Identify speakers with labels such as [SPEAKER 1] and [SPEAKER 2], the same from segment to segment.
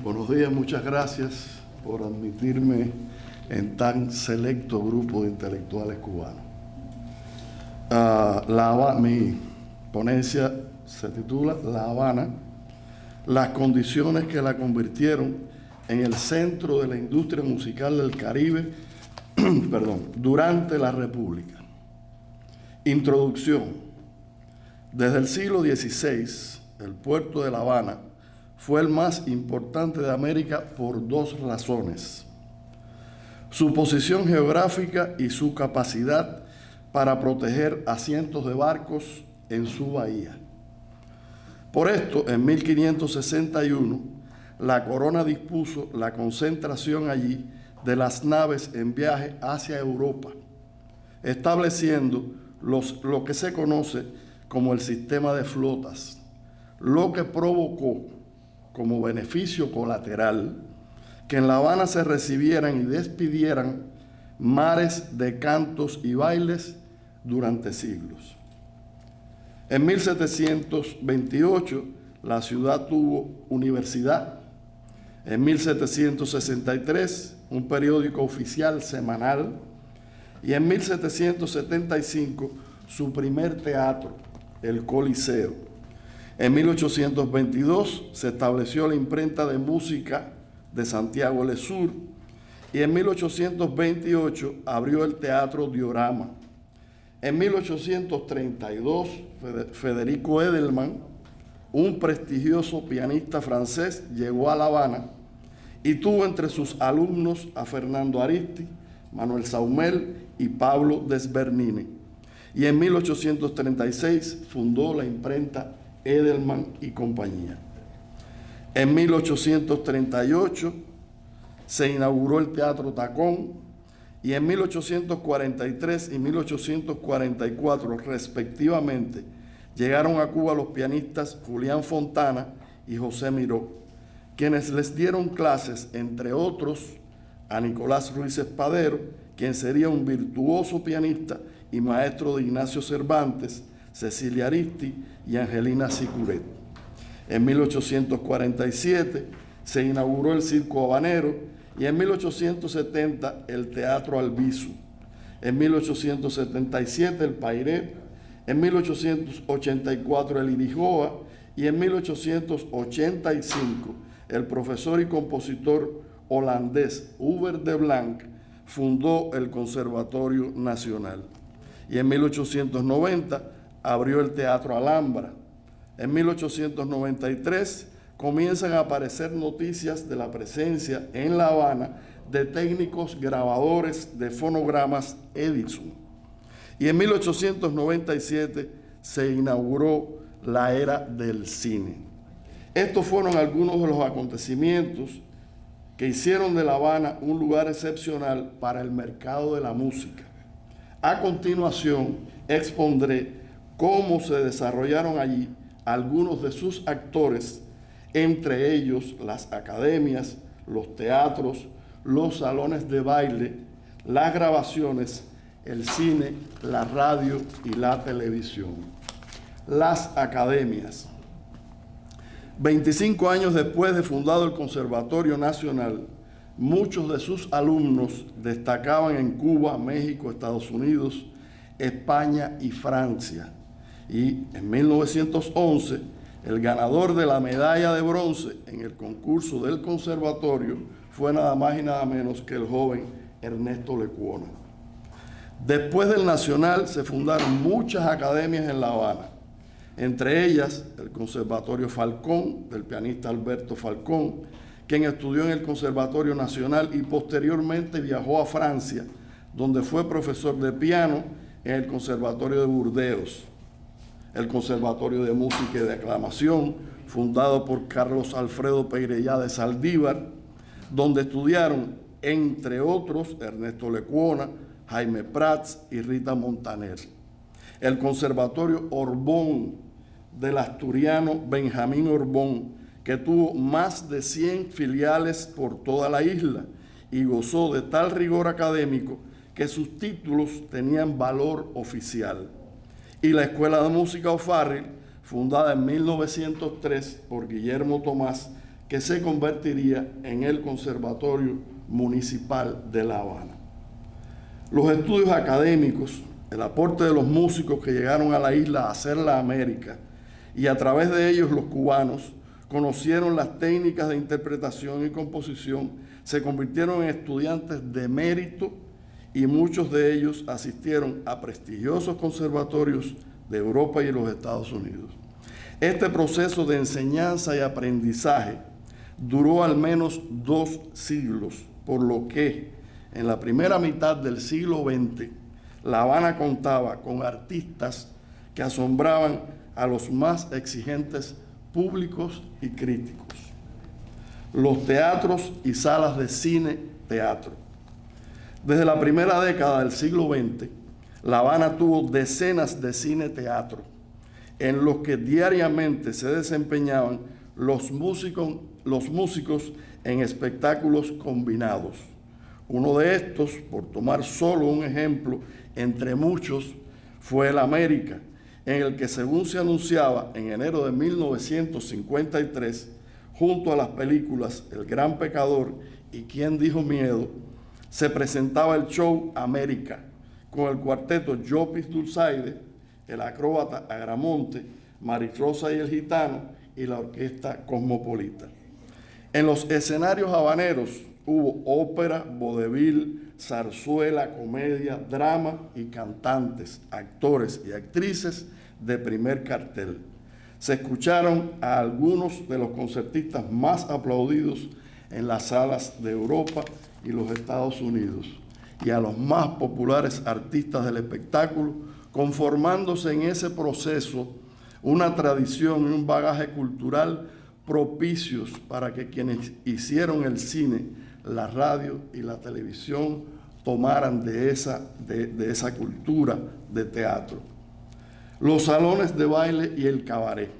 [SPEAKER 1] Buenos días, muchas gracias por admitirme en tan selecto grupo de intelectuales cubanos. Mi ponencia se titula La Habana, las condiciones que la convirtieron en el centro de la industria musical del Caribe durante la República. Introducción. Desde el siglo XVI, el puerto de La Habana fue el más importante de América por dos razones: su posición geográfica y su capacidad para proteger a cientos de barcos en su bahía. Por esto, en 1561, la corona dispuso la concentración allí de las naves en viaje hacia Europa, estableciendo lo que se conoce como el sistema de flotas, lo que provocó como beneficio colateral que en La Habana se recibieran y despidieran mares de cantos y bailes durante siglos. En 1728 la ciudad tuvo universidad. En 1763 un periódico oficial semanal, y en 1775 su primer teatro, el Coliseo. En 1822 se estableció la imprenta de música de Santiago del Sur, y en 1828 abrió el Teatro Diorama. En 1832, Federico Edelman, un prestigioso pianista francés, llegó a La Habana y tuvo entre sus alumnos a Fernando Aristi, Manuel Saumel y Pablo Desbernini. Y en 1836 fundó la imprenta Edelman y compañía. En 1838 se inauguró el Teatro Tacón, y en 1843 y 1844 respectivamente llegaron a Cuba los pianistas Julián Fontana y José Miró, quienes les dieron clases, entre otros, a Nicolás Ruiz Espadero, quien sería un virtuoso pianista y maestro de Ignacio Cervantes, Cecilia Aristi y Angelina Sicuret. En 1847 se inauguró el Circo Habanero, y en 1870 el Teatro Albizu. En 1877 el Pairet, en 1884 el Irijoa, y en 1885 el profesor y compositor holandés Hubert de Blanc fundó el Conservatorio Nacional. Y en 1890 abrió el Teatro Alhambra. En 1893 comienzan a aparecer noticias de la presencia en La Habana de técnicos grabadores de fonogramas Edison. Y en 1897 se inauguró la era del cine. Estos fueron algunos de los acontecimientos que hicieron de La Habana un lugar excepcional para el mercado de la música. A continuación, expondré cómo se desarrollaron allí algunos de sus actores, entre ellos las academias, los teatros, los salones de baile, las grabaciones, el cine, la radio y la televisión. Las academias. 25 años después de fundado el Conservatorio Nacional, muchos de sus alumnos destacaban en Cuba, México, Estados Unidos, España y Francia. Y en 1911, el ganador de la medalla de bronce en el concurso del conservatorio fue nada más y nada menos que el joven Ernesto Lecuona. Después del Nacional se fundaron muchas academias en La Habana, entre ellas el Conservatorio Falcón, del pianista Alberto Falcón, quien estudió en el Conservatorio Nacional y posteriormente viajó a Francia, donde fue profesor de piano en el Conservatorio de Burdeos. El Conservatorio de Música y de Aclamación, fundado por Carlos Alfredo Peirellá de Saldívar, donde estudiaron, entre otros, Ernesto Lecuona, Jaime Prats y Rita Montaner. El Conservatorio Orbón, del asturiano Benjamín Orbón, que tuvo más de 100 filiales por toda la isla y gozó de tal rigor académico que sus títulos tenían valor oficial. Y la Escuela de Música O'Farrill, fundada en 1903 por Guillermo Tomás, que se convertiría en el Conservatorio Municipal de La Habana. Los estudios académicos, el aporte de los músicos que llegaron a la isla a hacer la América, y a través de ellos los cubanos conocieron las técnicas de interpretación y composición, se convirtieron en estudiantes de mérito y muchos de ellos asistieron a prestigiosos conservatorios de Europa y los Estados Unidos. Este proceso de enseñanza y aprendizaje duró al menos 2 siglos, por lo que en la primera mitad del siglo XX, La Habana contaba con artistas que asombraban a los más exigentes públicos y críticos. Los teatros y salas de cine-teatro. Desde la primera década del siglo XX, La Habana tuvo decenas de cine-teatro en los que diariamente se desempeñaban los músicos en espectáculos combinados. Uno de estos, por tomar solo un ejemplo entre muchos, fue el América, en el que, según se anunciaba en enero de 1953, junto a las películas El Gran Pecador y ¿Quién dijo miedo?, se presentaba el show América, con el cuarteto Llopis Dulzaide, el acróbata Agramonte, Marisrosa y el Gitano y la orquesta Cosmopolita. En los escenarios habaneros hubo ópera, vodevil, zarzuela, comedia, drama y cantantes, actores y actrices de primer cartel. Se escucharon a algunos de los concertistas más aplaudidos en las salas de Europa y los Estados Unidos, y a los más populares artistas del espectáculo, conformándose en ese proceso una tradición y un bagaje cultural propicios para que quienes hicieron el cine, la radio y la televisión tomaran de esa cultura de teatro. Los salones de baile y el cabaret.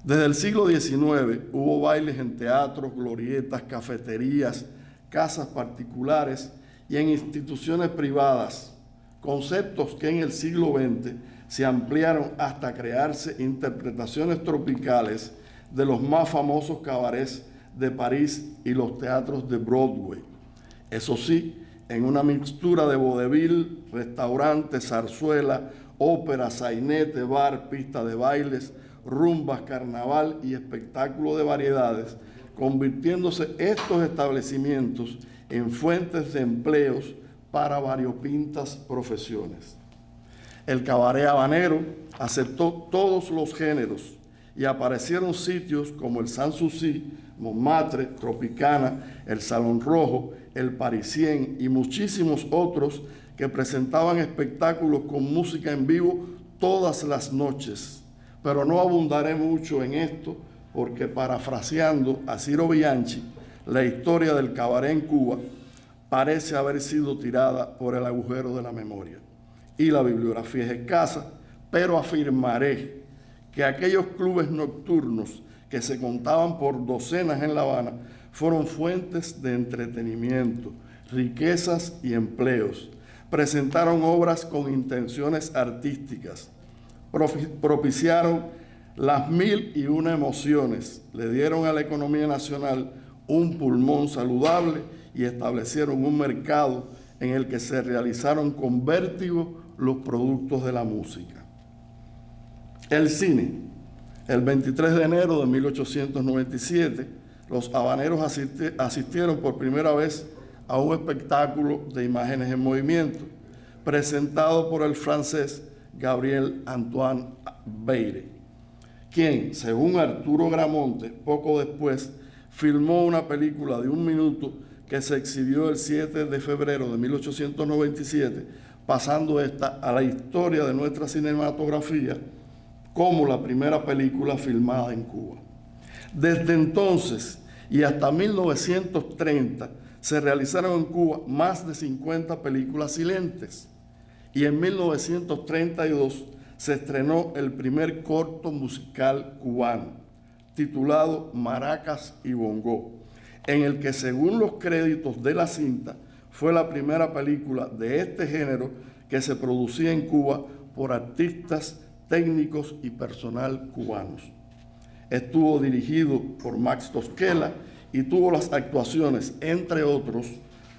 [SPEAKER 1] Desde el siglo XIX hubo bailes en teatros, glorietas, cafeterías, casas particulares y en instituciones privadas, conceptos que en el siglo XX se ampliaron hasta crearse interpretaciones tropicales de los más famosos cabarets de París y los teatros de Broadway. Eso sí, en una mixtura de vodevil, restaurantes, zarzuela, ópera, sainete, bar, pista de bailes, rumbas, carnaval y espectáculo de variedades, convirtiéndose estos establecimientos en fuentes de empleos para variopintas profesiones. El cabaret habanero aceptó todos los géneros y aparecieron sitios como el Sanssouci, Montmartre, Tropicana, el Salón Rojo, el Parisien y muchísimos otros que presentaban espectáculos con música en vivo todas las noches. Pero no abundaré mucho en esto porque, parafraseando a Ciro Bianchi, la historia del cabaret en Cuba parece haber sido tirada por el agujero de la memoria. Y la bibliografía es escasa, pero afirmaré que aquellos clubes nocturnos que se contaban por docenas en La Habana fueron fuentes de entretenimiento, riquezas y empleos. Presentaron obras con intenciones artísticas, propiciaron las 1001 emociones, le dieron a la economía nacional un pulmón saludable y establecieron un mercado en el que se realizaron con vértigo los productos de la música. El cine. El 23 de enero de 1897, los habaneros asistieron por primera vez a un espectáculo de imágenes en movimiento, presentado por el francés Gabriel Antoine Beire, quien, según Arturo Gramonte, poco después filmó una película de 1 minuto que se exhibió el 7 de febrero de 1897, pasando esta a la historia de nuestra cinematografía como la primera película filmada en Cuba. Desde entonces y hasta 1930 se realizaron en Cuba más de 50 películas silentes, y en 1932 se estrenó el primer corto musical cubano, titulado Maracas y Bongo, en el que, según los créditos de la cinta, fue la primera película de este género que se producía en Cuba por artistas, técnicos y personal cubanos. Estuvo dirigido por Max Tosquela y tuvo las actuaciones, entre otros,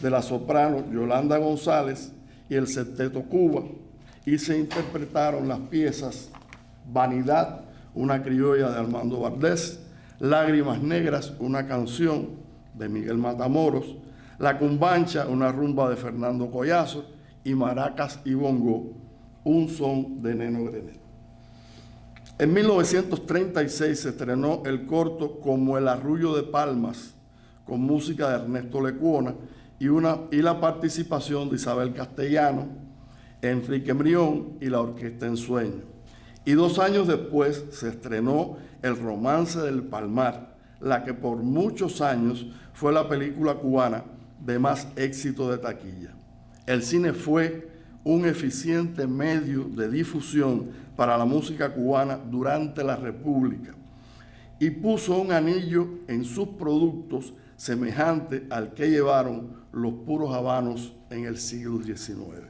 [SPEAKER 1] de la soprano Yolanda González y el Septeto Cuba, y se interpretaron las piezas Vanidad, una criolla de Armando Valdés, Lágrimas Negras, una canción de Miguel Matamoros, La Cumbancha, una rumba de Fernando Collazo, y Maracas y Bongo, un son de Neno Grenet. En 1936 se estrenó el corto Como el Arrullo de Palmas, con música de Ernesto Lecuona y la participación de Isabel Castellano, Enrique Mrión y la Orquesta Ensueño. Y 2 años después se estrenó El Romance del Palmar, la que por muchos años fue la película cubana de más éxito de taquilla. El cine fue un eficiente medio de difusión para la música cubana durante la República y puso un anillo en sus productos semejante al que llevaron los puros habanos en el siglo XIX.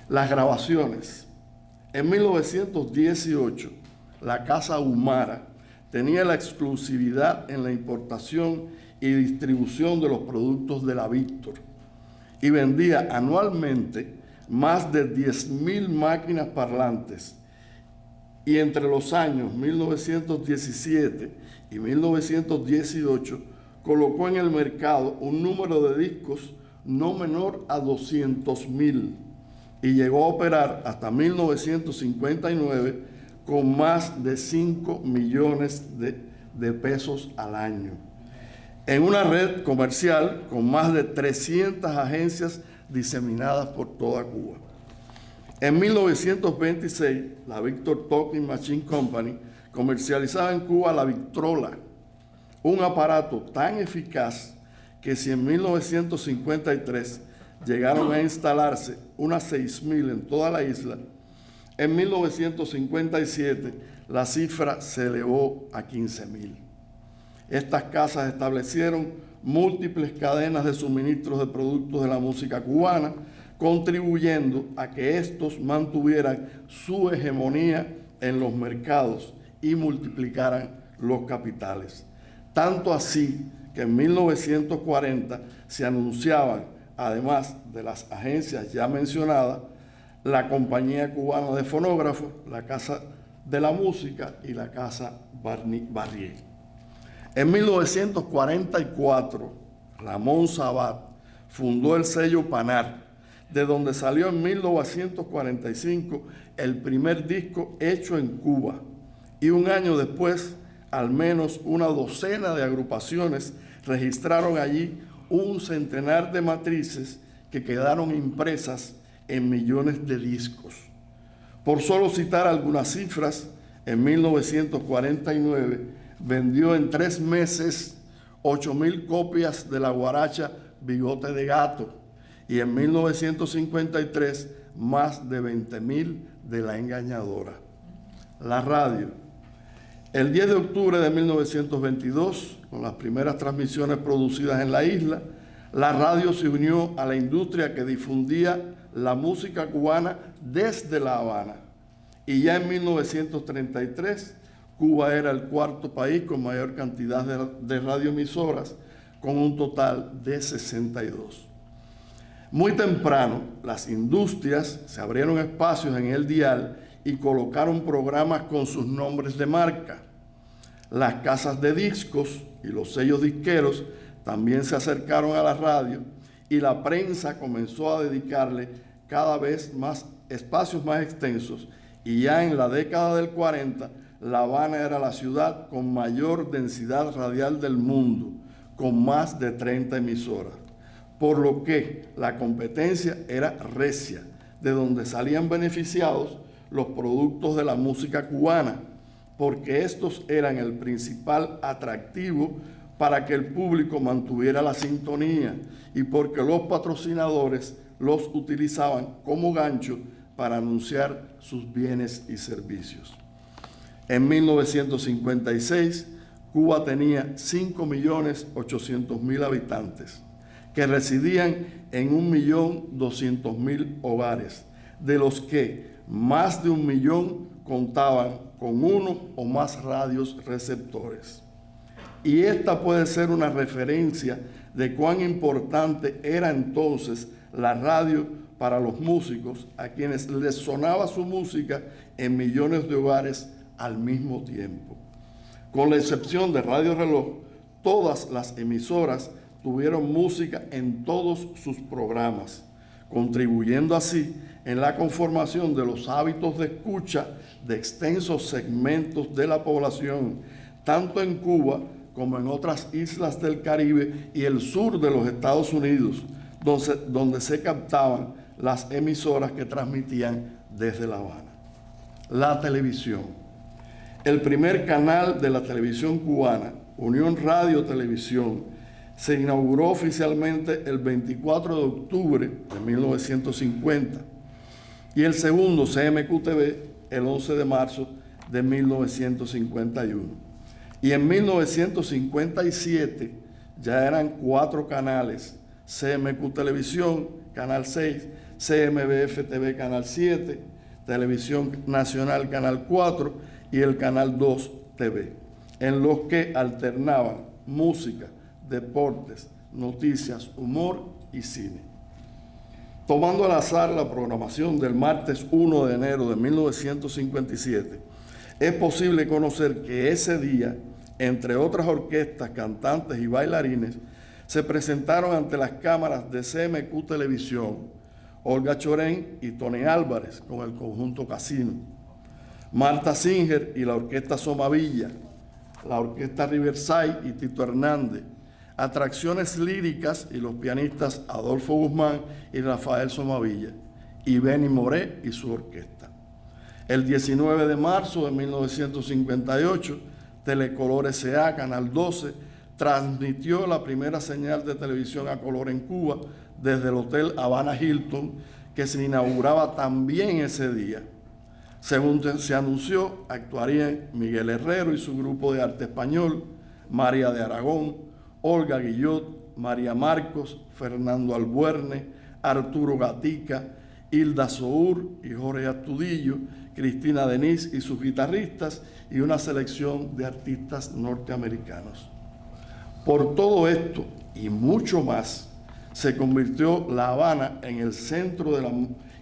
[SPEAKER 1] Las grabaciones. En 1918, la Casa Humara tenía la exclusividad en la importación y distribución de los productos de la Víctor y vendía anualmente más de 10.000 máquinas parlantes, y entre los años 1917 y 1918 colocó en el mercado un número de discos no menor a 200.000 y llegó a operar hasta 1959 con más de 5 millones de pesos al año, en una red comercial con más de 300 agencias diseminadas por toda Cuba. En 1926, la Victor Talking Machine Company comercializaba en Cuba la Victrola, un aparato tan eficaz que si en 1953 llegaron a instalarse unas 6.000 en toda la isla, en 1957 la cifra se elevó a 15.000. Estas casas establecieron múltiples cadenas de suministros de productos de la música cubana, contribuyendo a que estos mantuvieran su hegemonía en los mercados y multiplicaran los capitales. Tanto así que en 1940 se anunciaban, además de las agencias ya mencionadas, la Compañía Cubana de Fonógrafos, la Casa de la Música y la Casa Barrier. En 1944, Ramón Sabat fundó el sello Panar, de donde salió en 1945 el primer disco hecho en Cuba, y un año después, al menos una docena de agrupaciones registraron allí un centenar de matrices que quedaron impresas en millones de discos. Por solo citar algunas cifras, en 1949 vendió en 3 meses 8.000 copias de la guaracha Bigote de Gato y en 1953 más de 20.000 de La Engañadora. La radio. El 10 de octubre de 1922, con las primeras transmisiones producidas en la isla, la radio se unió a la industria que difundía la música cubana desde La Habana. Y ya en 1933, Cuba era el 4º país con mayor cantidad de radioemisoras, con un total de 62. Muy temprano, las industrias se abrieron espacios en el dial y colocaron programas con sus nombres de marca. Las casas de discos y los sellos disqueros también se acercaron a la radio y la prensa comenzó a dedicarle cada vez más espacios más extensos, y ya en la década del 40, La Habana era la ciudad con mayor densidad radial del mundo, con más de 30 emisoras, por lo que la competencia era recia, de donde salían beneficiados los productos de la música cubana, porque estos eran el principal atractivo para que el público mantuviera la sintonía y porque los patrocinadores los utilizaban como gancho para anunciar sus bienes y servicios. En 1956, Cuba tenía 5.800.000 habitantes, que residían en 1.200.000 hogares, de los que más de 1 millón contaban con uno o más radios receptores. Y esta puede ser una referencia de cuán importante era entonces la radio para los músicos, a quienes les sonaba su música en millones de hogares al mismo tiempo. Con la excepción de Radio Reloj, todas las emisoras tuvieron música en todos sus programas, contribuyendo así en la conformación de los hábitos de escucha de extensos segmentos de la población, tanto en Cuba como en otras islas del Caribe y el sur de los Estados Unidos, donde se captaban las emisoras que transmitían desde La Habana. La televisión. El primer canal de la televisión cubana, Unión Radio Televisión, se inauguró oficialmente el 24 de octubre de 1950 y el segundo, CMQ-TV, el 11 de marzo de 1951. Y en 1957 ya eran 4 canales: CMQ Televisión, Canal 6, CMBF TV, Canal 7, Televisión Nacional, Canal 4 y el Canal 2 TV, en los que alternaban música, deportes, noticias, humor y cine. Tomando al azar la programación del martes 1 de enero de 1957, es posible conocer que ese día, entre otras orquestas, cantantes y bailarines, se presentaron ante las cámaras de CMQ Televisión Olga Chorén y Tony Álvarez con el conjunto Casino, Marta Singer y la orquesta Somavilla, la orquesta Riverside y Tito Hernández, Atracciones Líricas y los pianistas Adolfo Guzmán y Rafael Somavilla, y Benny Moré y su orquesta. El 19 de marzo de 1958, Telecolor S.A., Canal 12, transmitió la primera señal de televisión a color en Cuba desde el Hotel Habana Hilton, que se inauguraba también ese día. Según se anunció, actuarían Miguel Herrero y su grupo de arte español, María de Aragón, Olga Guillot, María Marcos, Fernando Albuerne, Arturo Gatica, Hilda Sour y Jorge Astudillo, Cristina Denis y sus guitarristas, y una selección de artistas norteamericanos. Por todo esto y mucho más, se convirtió La Habana en el centro de la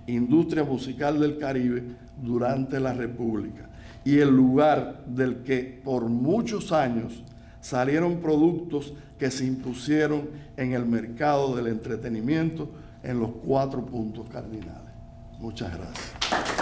[SPEAKER 1] industria musical del Caribe durante la República y el lugar del que por muchos años salieron productos que se impusieron en el mercado del entretenimiento en los 4 puntos cardinales. Muchas gracias.